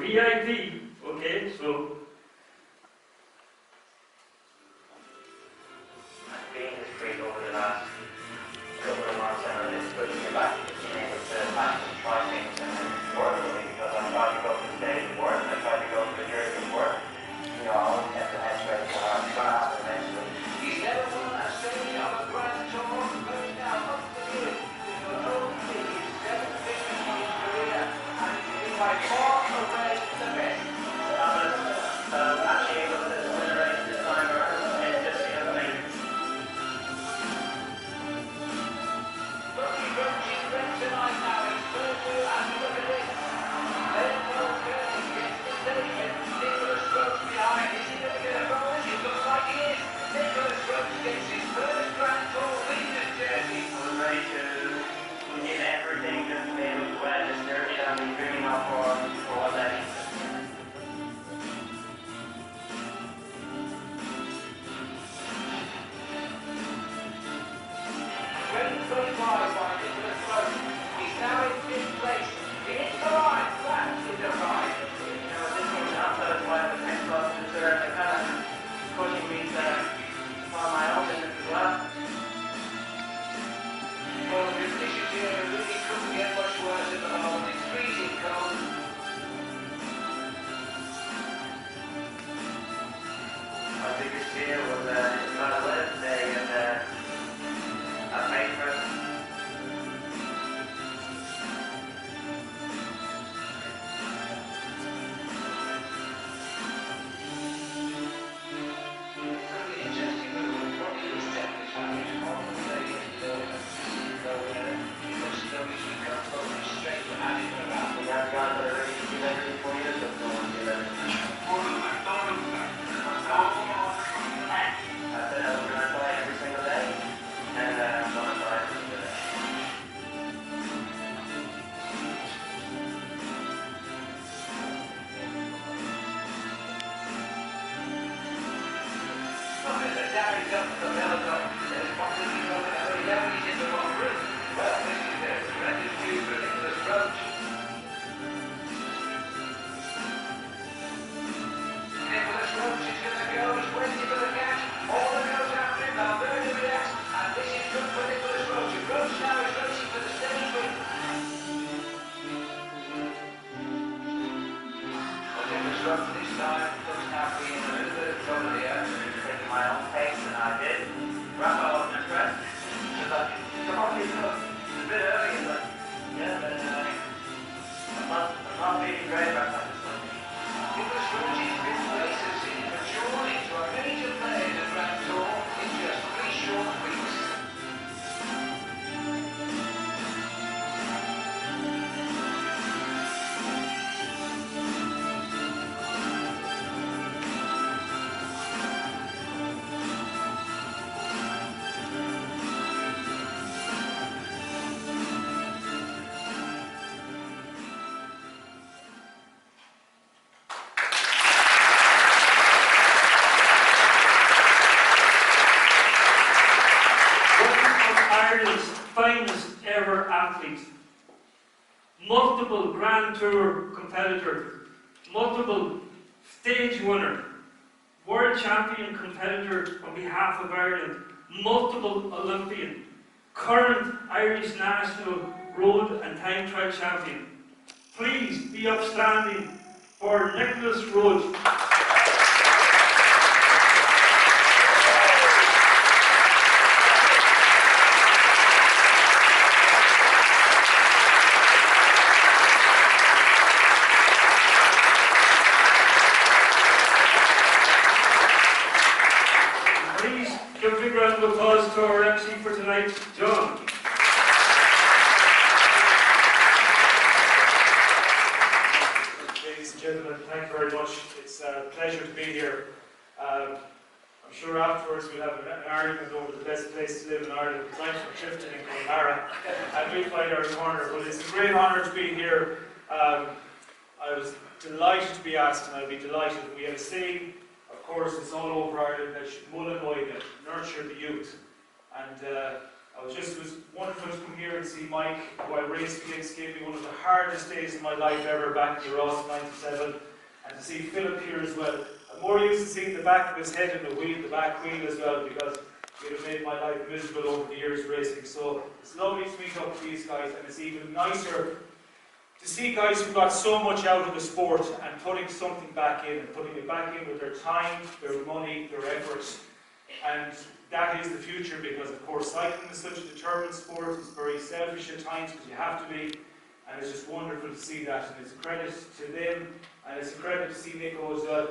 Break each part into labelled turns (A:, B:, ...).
A: VIP, okay, so
B: I've been this great over the last couple of months, and it's good to get back to being able to actually try things and work with me, because I tried to go to the stage of work, I tried to go to the journey of work. You know, I always kept the head straight, so I'm going to happen eventually. He's never won that stage on a grand tour, but now up to you. You're only his seventh victory in his career, and he's by far away the best. I was actually able to win a race this time around, and just the other thing. Lucky Roche red tonight now, it's third wheel, and look at this. Then Knockranney gets the statement. Nicholas Roche behind. Is he going to get a bonus? It looks like he is. Nicholas Roche gets his first Grand Tour leader's jersey. I was ready to give everything just to be able to wear this jersey that I've been dreaming of for what that is. Very wise by Nicholas Roche. He's now in fifth place. He hits the line. That is a ride. You know, this one's outside of why the next officers are kind of pushing me to find my own business as well. Well, the conditions here really couldn't get much worse at the moment. It's freezing cold. My biggest fear was it's not a weather today, and I prayed for it.
A: Ireland's finest ever athlete, multiple Grand Tour competitor, multiple stage winner, world champion competitor on behalf of Ireland, multiple Olympian, current Irish national road and time trial champion. Please be upstanding for Nicholas Roche. Give a big round of applause to our MC for tonight, John.
C: Ladies and gentlemen, thank you very much. It's a pleasure to be here. I'm sure afterwards we'll have an argument over the best place to live in Ireland. I'm from Clifton in Connemara, and we'll find our corner. But it's a great honour to be here. I was delighted to be asked, and I'll be delighted. We have a saying, of course, it's all over Ireland, that should Mulligan, that nurture the youth. And It was wonderful to come here and see Mike, who I raced against, gave me one of the hardest days of my life ever back in the Roche in '97, and to see Philip here as well. I'm more used to seeing the back of his head in the wheel, the back wheel as well, because it would have made my life miserable over the years racing. So it's lovely to meet up with these guys, and it's even nicer to see guys who got so much out of the sport and putting something back in, and putting it back in with their time, their money, their efforts. And that is the future, because of course cycling is such a determined sport. It's very selfish at times, because you have to be, and it's just wonderful to see that, and it's a credit to them, and it's a credit to see Nico as well,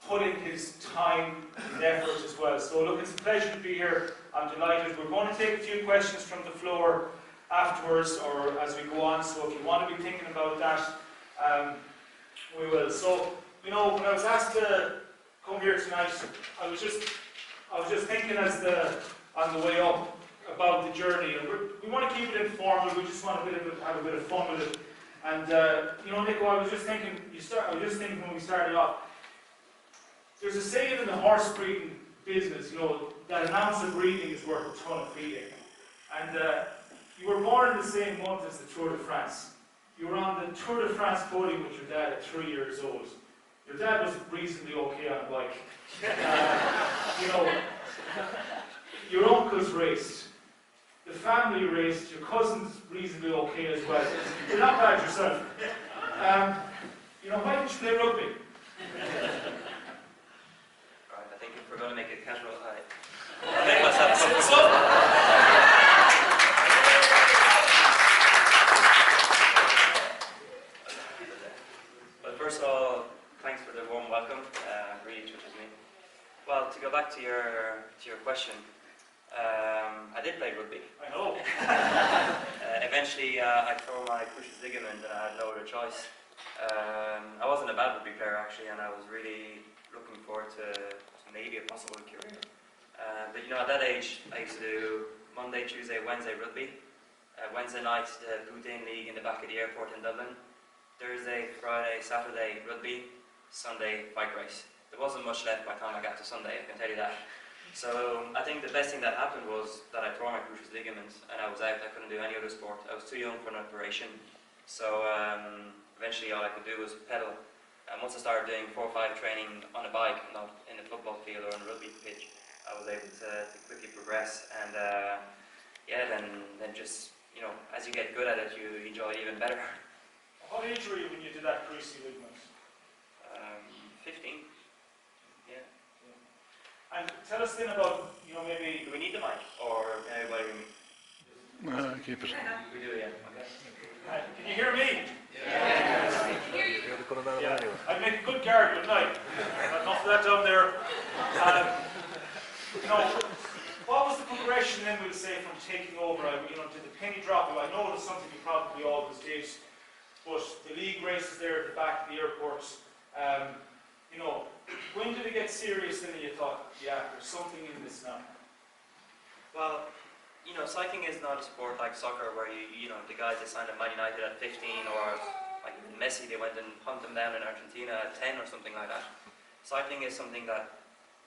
C: putting his time and effort as well. So look, it's a pleasure to be here. I'm delighted. We're going to take a few questions from the floor afterwards, or as we go on, so if you want to be thinking about that, we will. So, you know, when I was asked to come here tonight, I was just thinking on the way up about the journey, and we want to keep it informal. We just want have a bit of fun with it. And you know, Nico, I was just thinking when we started off, there's a saying in the horse breeding business, you know, that an ounce of breeding is worth a ton of feeding. And you were born in the same month as the Tour de France. You were on the Tour de France podium with your dad at 3 years old. Your dad was reasonably okay on a bike. You know, your uncles raced. The family raced. Your cousin's reasonably okay as well. You're not bad yourself. You know, why didn't you play rugby?
D: Right, I think if we're going to make it casual, I'll make myself But first of all, thanks for the warm welcome. Really touches me. Well, to go back to your question, I did play rugby.
C: I know.
D: Eventually, I tore my cruciate ligament and I had no other choice. I wasn't a bad rugby player actually, and I was really looking forward to maybe a possible career. But you know, at that age, I used to do Monday, Tuesday, Wednesday rugby. Wednesday night, the Boudin League in the back of the airport in Dublin. Thursday, Friday, Saturday rugby. Sunday bike race. There wasn't much left by the time I got to Sunday, I can tell you that. So I think the best thing that happened was that I tore my cruciate ligament and I was out. I couldn't do any other sport. I was too young for an operation. So eventually all I could do was pedal. And once I started doing 4 or 5 training on a bike, not in a football field or on a rugby pitch, I was able to quickly progress. And yeah, then just, you know, as you get good at it, you enjoy it even better.
C: What age were you when you did that cruciate ligament?
D: 15. Yeah.
C: And tell us then about, you know, maybe...
D: Do we need the mic? Or can everybody hear me?
E: Keep it.
D: We do, yeah. Okay.
C: Can you hear me?
E: Yeah.
C: I'd make a good guard, wouldn't I? Enough of that down there. You know, what was the progression then, we'll say, from taking over? You know, did the penny drop? I know it's something you probably always did, but the league races there at the back of the airports, you know, when did it get serious then and you thought, yeah, there's something in this now?
D: Well, you know, cycling is not a sport like soccer where you know, the guys that signed at Man United at 15, or like Messi, they went and hunt them down in Argentina at 10 or something like that. Cycling is something that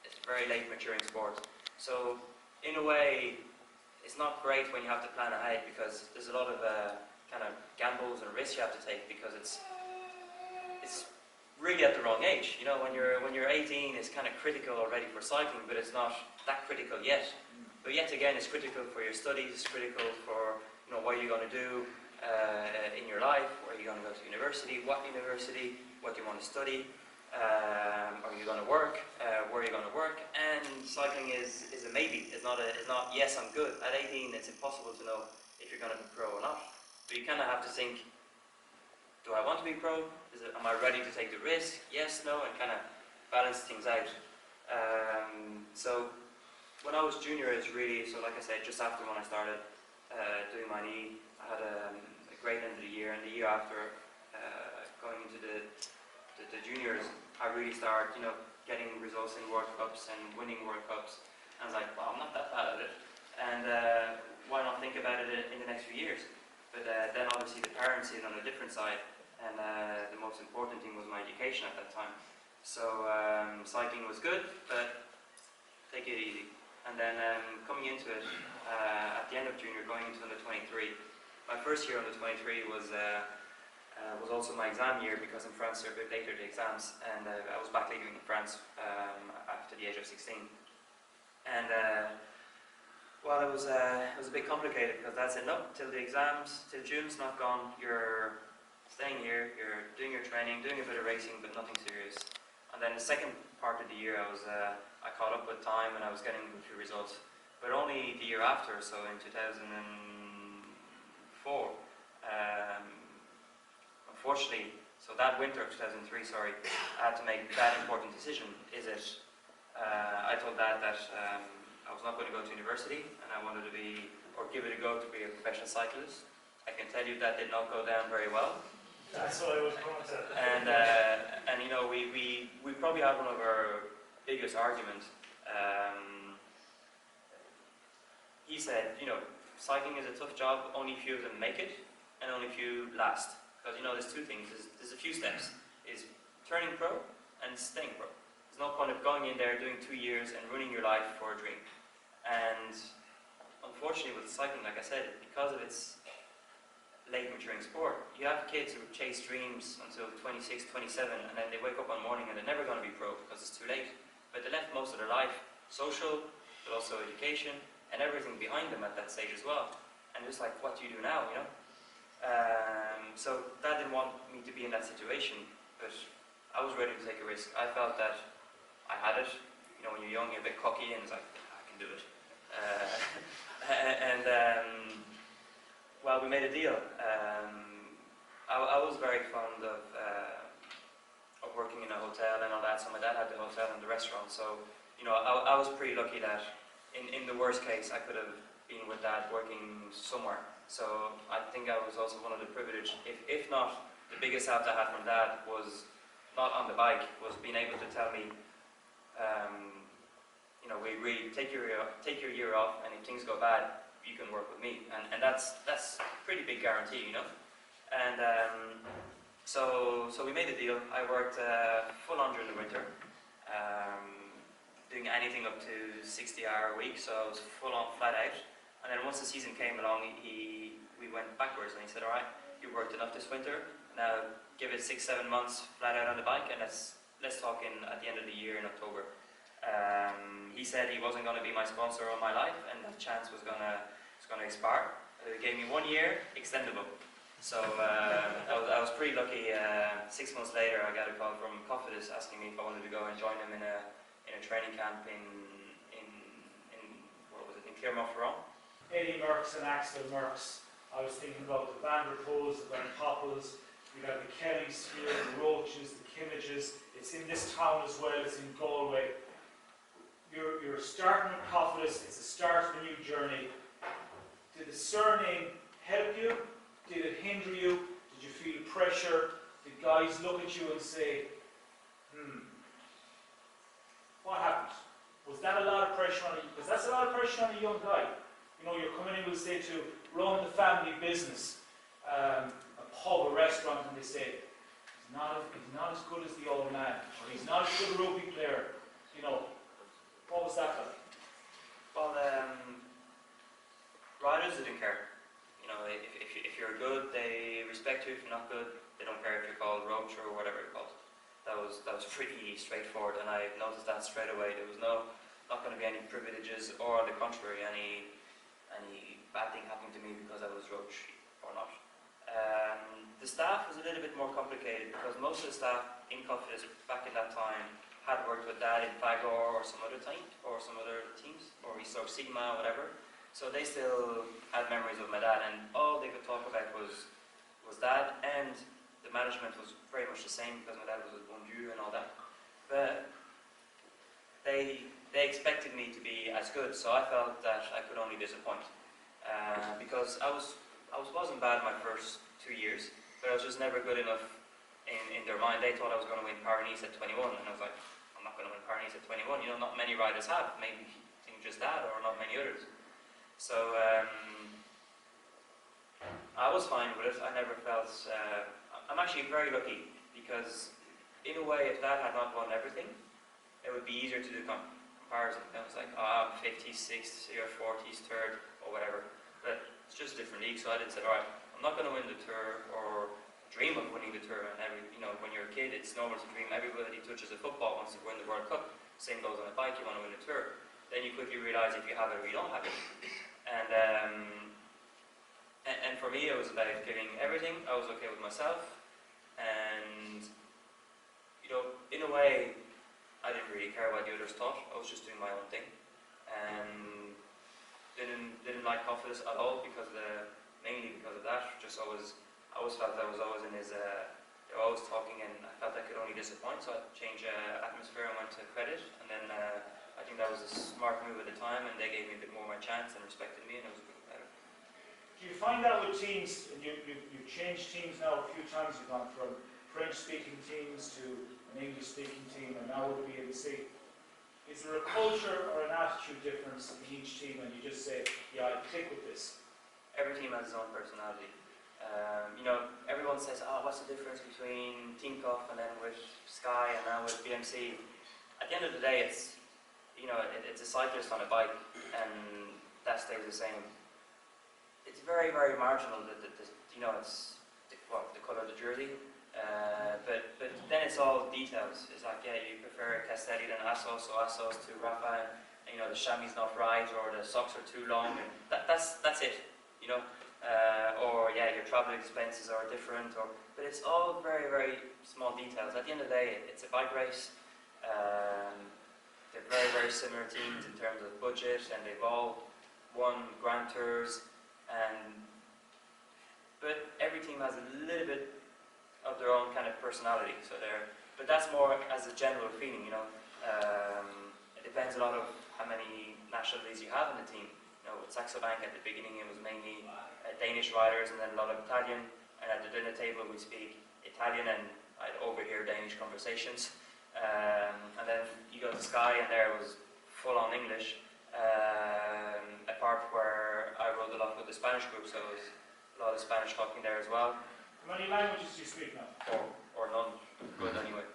D: it's a very late maturing sport. So in a way, it's not great when you have to plan ahead, because there's a lot of kind of gambles and risks you have to take, because it's really at the wrong age. You know, when you're 18, it's kind of critical already for cycling, but it's not that critical yet. But yet again, it's critical for your studies, it's critical for, you know, what you're going to do in your life, where you're going to go to university, what do you want to study, are you going to work, where are you going to work, and cycling is a maybe. It's not yes, I'm good. At 18, it's impossible to know if you're going to be pro or not. But you kind of have to think, do I want to be pro? Am I ready to take the risk? Yes, no, and kind of balance things out. So when I was junior, it's really, so like I said, just after when I started doing my knee, I had a great end of the year, and the year after going into the juniors, I really started, you know, getting results in World Cups and winning World Cups. And I was like, well, I'm not that bad at it, and why not think about it in the next few years? But then obviously the parents sit on a different side, and the most important thing was my education at that time. So cycling was good, but take it easy. And then coming into it, at the end of junior, going into under 23, my first year under 23 was also my exam year, because in France they're a bit later, the exams, and I was back leaving in France after the age of 16. And well, it was a bit complicated, because Dad said, no, till the exams, till June's not gone, you're staying here, you're doing your training, doing a bit of racing, but nothing serious. And then the second part of the year, I caught up with time and I was getting good results. But only the year after, so in 2004, unfortunately, so that winter of 2003, sorry, I had to make that important decision. Is it, I told Dad that I was not going to go to university and I wanted to be, or give it a go to be a professional cyclist. I can tell you that did not go down very well.
C: That's what I was going to.
D: And you know, we probably had one of our biggest arguments. He said, you know, cycling is a tough job, only a few of them make it, and only a few last. Because, you know, there's two things, there's a few steps, is turning pro and staying pro. There's no point of going in there, doing 2 years and ruining your life for a dream. And unfortunately with cycling, like I said, because of its late maturing sport, you have kids who chase dreams until 26, 27, and then they wake up one morning and they're never going to be pro because it's too late. But they left most of their life, social, but also education, and everything behind them at that stage as well. And just like, what do you do now, you know? So Dad didn't want me to be in that situation, but I was ready to take a risk. I felt that I had it. You know, when you're young, you're a bit cocky, and it's like, I can do it. Well, we made a deal. I was very fond of working in a hotel and all that, so my dad had the hotel and the restaurant, so you know, I was pretty lucky that in the worst case I could have been with Dad working somewhere. So I think I was also one of the privileged, if not the biggest help I had from Dad was not on the bike, was being able to tell me, you know, we take your year off, and if things go bad, you can work with me, and that's a pretty big guarantee, you know. And so we made a deal. I worked full on during the winter, doing anything up to 60-hour a week, so I was full on, flat out. And then once the season came along, we went backwards, and he said, all right, you worked enough this winter, now give it 6-7 months flat out on the bike, and let's talk at the end of the year in October. He said he wasn't going to be my sponsor all my life, and that chance was going to expire. He gave me 1 year extendable. So I was pretty lucky. 6 months later, I got a call from Cofidis asking me if I wanted to go and join them in a training camp in what was it, in Clermont-Ferrand.
C: Eddie Merckx and Axel Merckx. I was thinking about the Van der Poels, the Van Poppels, you have the Kellys here, the Roches, the Kimmages. It's in this town as well, it's in Galway. You're starting with Cofidis, it's the start of a new journey. Did the surname help you? Did it hinder you? Did you feel pressure? Did guys look at you and say, what happened? Was that a lot of pressure on you? Because that's a lot of pressure on a young guy. You know, you're coming in, we'll say, to run the family business, a pub, a restaurant, and they say, he's not as good as the old man, or he's not as good a rugby player. You know, what was that like?
D: Well, riders didn't care. You know, if you're good, they respect you. If you're not good, they don't care if you're called Roche or whatever you're called. That was pretty straightforward, and I noticed that straight away. There was not going to be any privileges, or on the contrary, any bad thing happening to me because I was Roche or not. The staff was a little bit more complicated because most of the staff in Cofidis back in that time had worked with Dad in Fagor or some other team, or some other teams, or East Sigma or whatever. So they still had memories of my dad, and all they could talk about was Dad, and the management was very much the same because my dad was a bon Dieu and all that. But they expected me to be as good, so I felt that I could only disappoint. Because I wasn't bad my first 2 years, but I was just never good enough in their mind. They thought I was going to win Paris at 21, and I was like, I'm not going to win Paris at 21. You know, not many riders have. Maybe just Dad, or not many others. So I was fine with it. I never felt. I'm actually very lucky because, in a way, if Dad had not won everything, it would be easier to do comparison. It was like, oh, I'm 56th, you're 40th, third, or whatever. But it's just a different league. So I did say, all right, I'm not going to win the Tour or dream of winning the Tour. And when you're a kid, it's normal to dream. Everybody touches a football wants to win the World Cup. Same goes on a bike. You want to win the Tour. Then you quickly realise if you have it or you don't have it. And for me, it was about giving everything. I was okay with myself, and in a way, I didn't really care what the others thought. I was just doing my own thing, and didn't like Confidence at all mainly because of that. I always felt I was always in his. They were always talking, and I felt I could only disappoint. So I changed atmosphere and went to Credit, and then I think that was a smart move at the time, and they gave me a bit more of my chance and respected me, and it was a bit better.
C: Do you find that with teams, and you've changed teams now a few times, you've gone from French-speaking teams to an English-speaking team, and now with BBC. Is there a culture or an attitude difference in each team, and you just say, yeah, I click with this?
D: Every team has its own personality. Everyone says, oh, what's the difference between Tinkoff and then with Sky and now with BMC? At the end of the day, it's a cyclist on a bike, and that stays the same. It's very, very marginal that it's the colour of the jersey, but then it's all details. It's like, yeah, you prefer Castelli than Assos, or Assos to Rafa, and the chamois not right, or the socks are too long, and that's it. Or yeah, your travel expenses are different, but it's all very, very small details. At the end of the day, it's a bike race. They're very, very similar teams in terms of budget, and they've all won Grand Tours, but every team has a little bit of their own kind of personality. But that's more as a general feeling, It depends a lot of how many nationalities you have in the team. With Saxo Bank at the beginning, it was mainly Danish riders and then a lot of Italian. And at the dinner table, we speak Italian, and I'd overhear Danish conversations. And then you go to Sky, and there was full-on English. A part where I rode a lot with the Spanish group, so it was a lot of Spanish talking there as well.
C: How many languages do you speak now?
D: Or none. Good anyway.